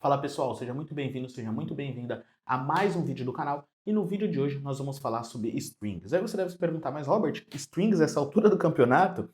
Fala pessoal, seja muito bem-vindo, seja muito bem-vinda a mais um vídeo do canal. E no vídeo de hoje nós vamos falar sobre strings. Aí você deve se perguntar, mas Robert, strings essa altura do campeonato?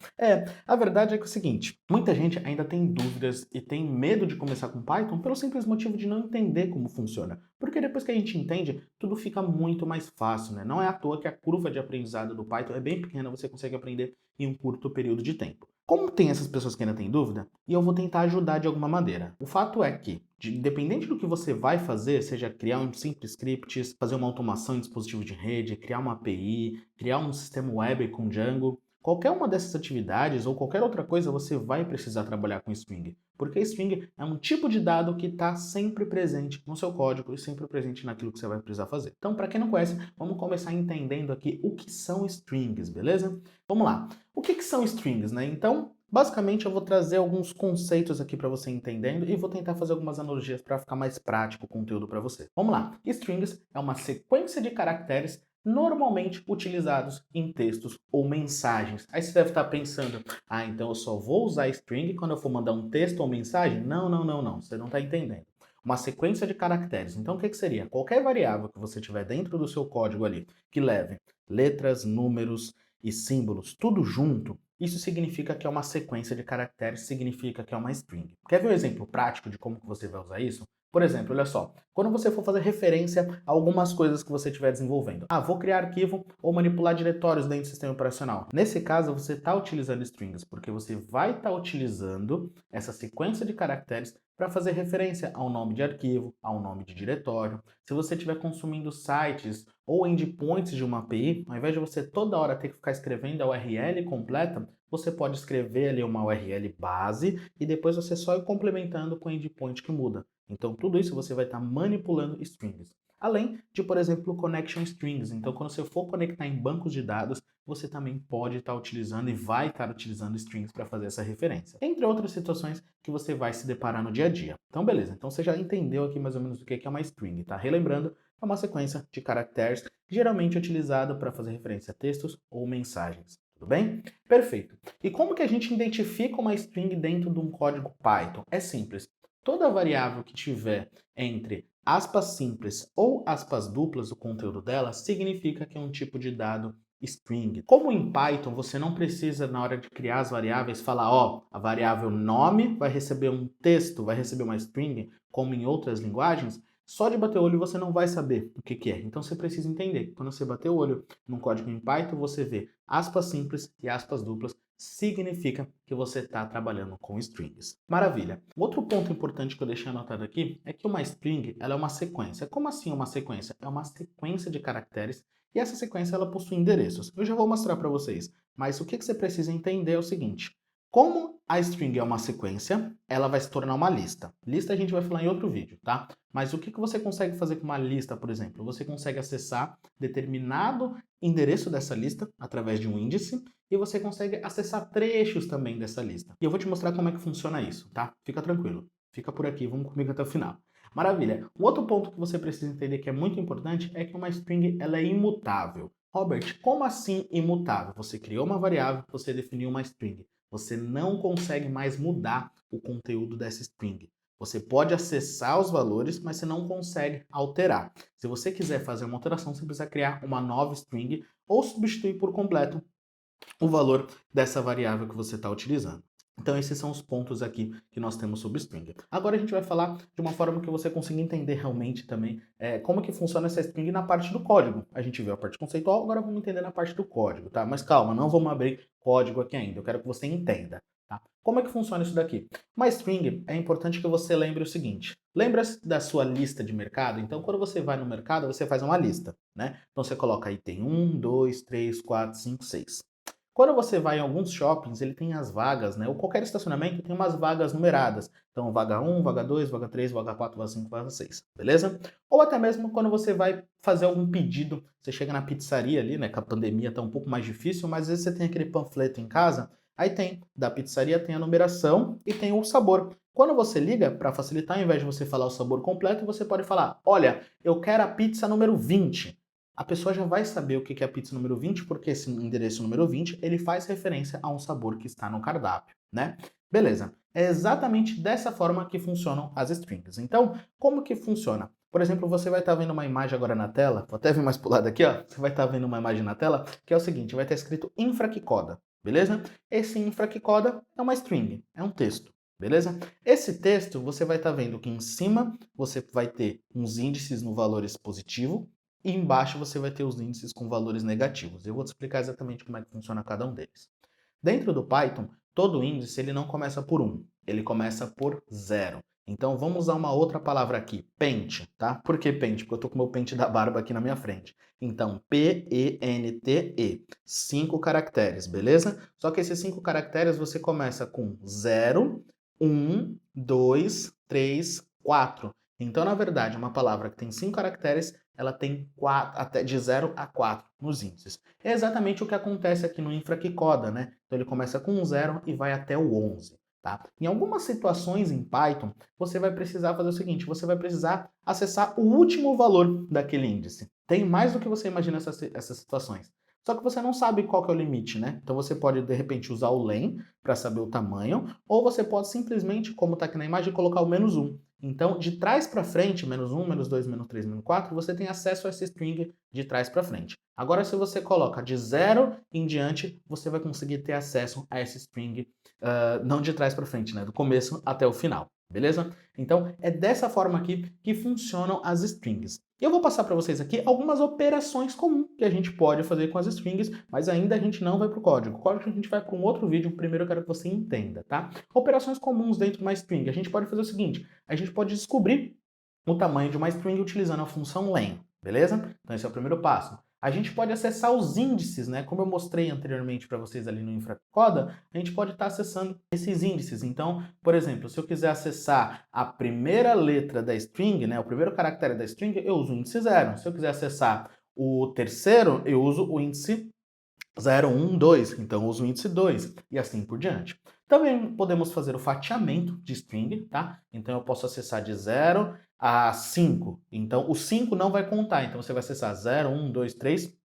A verdade é que é o seguinte, muita gente ainda tem dúvidas e tem medo de começar com Python pelo simples motivo de não entender como funciona. Porque depois que a gente entende, tudo fica muito mais fácil, né? Não é à toa que a curva de aprendizado do Python é bem pequena, você consegue aprender em um curto período de tempo. Como tem essas pessoas que ainda têm dúvida, e eu vou tentar ajudar de alguma maneira. O fato é que, independente do que você vai fazer, seja criar um simples script, fazer uma automação em dispositivo de rede, criar uma API, criar um sistema web com Django, qualquer uma dessas atividades ou qualquer outra coisa você vai precisar trabalhar com string. Porque string é um tipo de dado que está sempre presente no seu código e sempre presente naquilo que você vai precisar fazer. Então, para quem não conhece, vamos começar entendendo aqui o que são strings, beleza? Vamos lá. O que são strings, né? Então, basicamente eu vou trazer alguns conceitos aqui para você entendendo e vou tentar fazer algumas analogias para ficar mais prático o conteúdo para você. Vamos lá. Strings é uma sequência de caracteres normalmente utilizados em textos ou mensagens. Aí você deve estar pensando, então eu só vou usar string quando eu for mandar um texto ou mensagem? Não, não, não, não. Você não está entendendo. Uma sequência de caracteres. Então o que seria? Qualquer variável que você tiver dentro do seu código ali, que leve letras, números e símbolos, tudo junto, isso significa que é uma sequência de caracteres, significa que é uma string. Quer ver um exemplo prático de como que você vai usar isso? Por exemplo, olha só, quando você for fazer referência a algumas coisas que você estiver desenvolvendo. Vou criar arquivo ou manipular diretórios dentro do sistema operacional. Nesse caso, você está utilizando strings, porque você vai estar utilizando essa sequência de caracteres para fazer referência ao nome de arquivo, ao nome de diretório. Se você estiver consumindo sites ou endpoints de uma API, ao invés de você toda hora ter que ficar escrevendo a URL completa, você pode escrever ali uma URL base e depois você só ir complementando com o endpoint que muda. Então, tudo isso você vai estar manipulando strings. Além de, por exemplo, connection strings. Então, quando você for conectar em bancos de dados, você também pode estar utilizando e vai estar utilizando strings para fazer essa referência. Entre outras situações que você vai se deparar no dia a dia. Então, beleza. Então, você já entendeu aqui mais ou menos o que é uma string, tá? Relembrando, é uma sequência de caracteres geralmente utilizada para fazer referência a textos ou mensagens. Tudo bem? Perfeito. E como que a gente identifica uma string dentro de um código Python? É simples. Toda variável que tiver entre aspas simples ou aspas duplas, o conteúdo dela, significa que é um tipo de dado string. Como em Python você não precisa, na hora de criar as variáveis, falar, a variável nome vai receber um texto, vai receber uma string, como em outras linguagens, só de bater o olho você não vai saber o que é. Então você precisa entender. Quando você bater o olho num código em Python, você vê aspas simples e aspas duplas, significa que você está trabalhando com strings. Maravilha. Outro ponto importante que eu deixei anotado aqui é que uma string ela é uma sequência. Como assim uma sequência? É uma sequência de caracteres e essa sequência ela possui endereços. Eu já vou mostrar para vocês, mas o que você precisa entender é o seguinte. Como a string é uma sequência, ela vai se tornar uma lista. Lista a gente vai falar em outro vídeo, tá? Mas o que você consegue fazer com uma lista, por exemplo? Você consegue acessar determinado endereço dessa lista através de um índice e você consegue acessar trechos também dessa lista. E eu vou te mostrar como é que funciona isso, tá? Fica tranquilo. Fica por aqui, vamos comigo até o final. Maravilha. Um outro ponto que você precisa entender que é muito importante é que uma string ela é imutável. Robert, como assim imutável? Você criou uma variável, você definiu uma string. Você não consegue mais mudar o conteúdo dessa string. Você pode acessar os valores, mas você não consegue alterar. Se você quiser fazer uma alteração, você precisa criar uma nova string ou substituir por completo o valor dessa variável que você está utilizando. Então esses são os pontos aqui que nós temos sobre string. Agora a gente vai falar de uma forma que você consiga entender realmente também como que funciona essa string na parte do código. A gente viu a parte conceitual, agora vamos entender na parte do código, tá? Mas calma, não vamos abrir código aqui ainda, eu quero que você entenda. Tá? Como é que funciona isso daqui? Uma string, é importante que você lembre o seguinte. Lembra da sua lista de mercado? Então, quando você vai no mercado, você faz uma lista, né? Então, você coloca item 1, 2, 3, 4, 5, 6. Quando você vai em alguns shoppings, ele tem as vagas, né? Ou qualquer estacionamento tem umas vagas numeradas. Então, vaga 1, vaga 2, vaga 3, vaga 4, vaga 5, vaga 6. Beleza? Ou até mesmo quando você vai fazer algum pedido, você chega na pizzaria ali, né? Que a pandemia tá um pouco mais difícil, mas às vezes você tem aquele panfleto em casa, aí tem, da pizzaria tem a numeração e tem o sabor. Quando você liga, para facilitar, ao invés de você falar o sabor completo, você pode falar, olha, eu quero a pizza número 20. A pessoa já vai saber o que é a pizza número 20, porque esse endereço número 20, ele faz referência a um sabor que está no cardápio, né? Beleza. É exatamente dessa forma que funcionam as strings. Então, como que funciona? Por exemplo, você vai estar vendo uma imagem agora na tela, vou até vir mais pro lado aqui, ó. Você vai estar vendo uma imagem na tela, que é o seguinte, vai estar escrito infra que coda, beleza? Esse infra que coda é uma string, é um texto, beleza? Esse texto, você vai estar vendo que em cima você vai ter uns índices no valores positivo, e embaixo você vai ter os índices com valores negativos. Eu vou te explicar exatamente como é que funciona cada um deles. Dentro do Python, todo índice ele não começa por 1, ele começa por 0. Então vamos usar uma outra palavra aqui, pente, tá? Por que pente? Porque eu tô com o meu pente da barba aqui na minha frente. Então, P-E-N-T-E, 5 caracteres, beleza? Só que esses 5 caracteres você começa com 0, 1, 2, 3, 4. Então, na verdade, uma palavra que tem 5 caracteres, ela tem 4, até de 0 a 4 nos índices. É exatamente o que acontece aqui no infra que coda, né? Então ele começa com 0 e vai até o 11. Tá? Em algumas situações em Python, você vai precisar fazer o seguinte, você vai precisar acessar o último valor daquele índice. Tem mais do que você imagina essas situações. Só que você não sabe qual que é o limite, né? Então você pode, de repente, usar o len para saber o tamanho, ou você pode simplesmente, como está aqui na imagem, colocar o -1. Então, de trás para frente, -1, -2, -3, -4, você tem acesso a essa string de trás para frente. Agora, se você coloca de 0 em diante, você vai conseguir ter acesso a essa string, não de trás para frente, né? Do começo até o final, beleza? Então, é dessa forma aqui que funcionam as strings. Eu vou passar para vocês aqui algumas operações comuns que a gente pode fazer com as strings, mas ainda a gente não vai para o código. O código a gente vai para um outro vídeo, primeiro eu quero que você entenda, tá? Operações comuns dentro de uma string. A gente pode fazer o seguinte, a gente pode descobrir o tamanho de uma string utilizando a função len, beleza? Então esse é o primeiro passo. A gente pode acessar os índices, né? Como eu mostrei anteriormente para vocês ali no InfraCoda, a gente pode estar acessando esses índices. Então, por exemplo, se eu quiser acessar a primeira letra da string, né? O primeiro caractere da string, eu uso o índice 0. Se eu quiser acessar o terceiro, eu uso o índice 0, 1, 2, então eu uso o índice 2 e assim por diante. Também podemos fazer o fatiamento de string, tá? Então eu posso acessar de 0 a 5. Então o 5 não vai contar, então você vai acessar 0, 1, 2, 3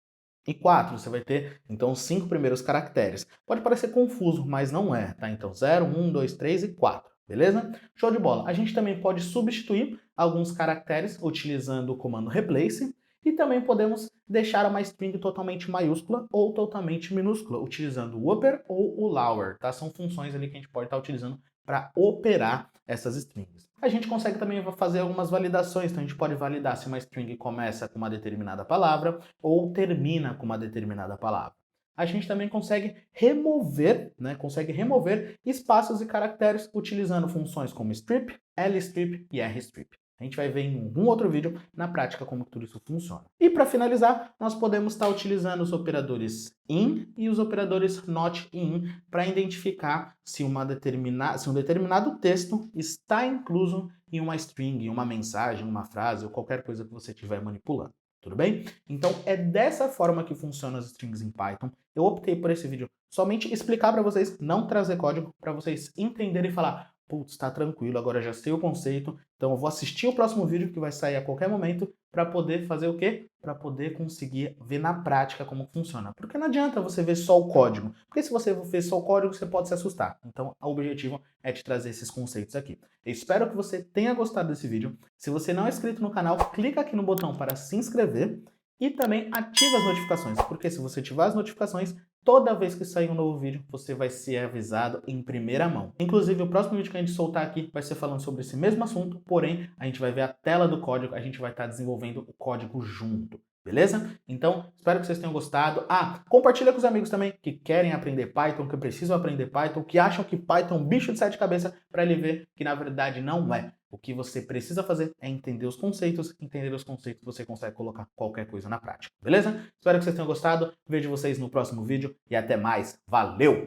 e 4. Você vai ter então os 5 primeiros caracteres. Pode parecer confuso, mas não é, tá? Então 0, 1, 2, 3 e 4. Beleza? Show de bola. A gente também pode substituir alguns caracteres utilizando o comando replace. E também podemos deixar uma string totalmente maiúscula ou totalmente minúscula, utilizando o upper ou o lower, tá? São funções ali que a gente pode estar utilizando para operar essas strings. A gente consegue também fazer algumas validações, então a gente pode validar se uma string começa com uma determinada palavra ou termina com uma determinada palavra. A gente também consegue remover, né? Consegue remover espaços e caracteres utilizando funções como strip, lstrip e rstrip. A gente vai ver em um outro vídeo, na prática, como tudo isso funciona. E para finalizar, nós podemos estar utilizando os operadores in e os operadores not e in para identificar se um determinado texto está incluso em uma string, em uma mensagem, uma frase ou qualquer coisa que você estiver manipulando. Tudo bem? Então é dessa forma que funcionam as strings em Python. Eu optei por esse vídeo somente explicar para vocês, não trazer código, para vocês entenderem e falar: putz, tá tranquilo, agora já sei o conceito, então eu vou assistir o próximo vídeo que vai sair a qualquer momento para poder fazer o quê? Para poder conseguir ver na prática como funciona. Porque não adianta você ver só o código, porque se você ver só o código, você pode se assustar. Então, o objetivo é te trazer esses conceitos aqui. Eu espero que você tenha gostado desse vídeo. Se você não é inscrito no canal, clica aqui no botão para se inscrever e também ativa as notificações, porque se você ativar as notificações, toda vez que sair um novo vídeo, você vai ser avisado em primeira mão. Inclusive, o próximo vídeo que a gente soltar aqui vai ser falando sobre esse mesmo assunto, porém, a gente vai ver a tela do código, a gente vai estar desenvolvendo o código junto. Beleza? Então, espero que vocês tenham gostado. Compartilha com os amigos também que querem aprender Python, que precisam aprender Python, que acham que Python é um bicho de sete cabeças, para ele ver que na verdade não é. O que você precisa fazer é entender os conceitos você consegue colocar qualquer coisa na prática. Beleza? Espero que vocês tenham gostado. Vejo vocês no próximo vídeo e até mais. Valeu!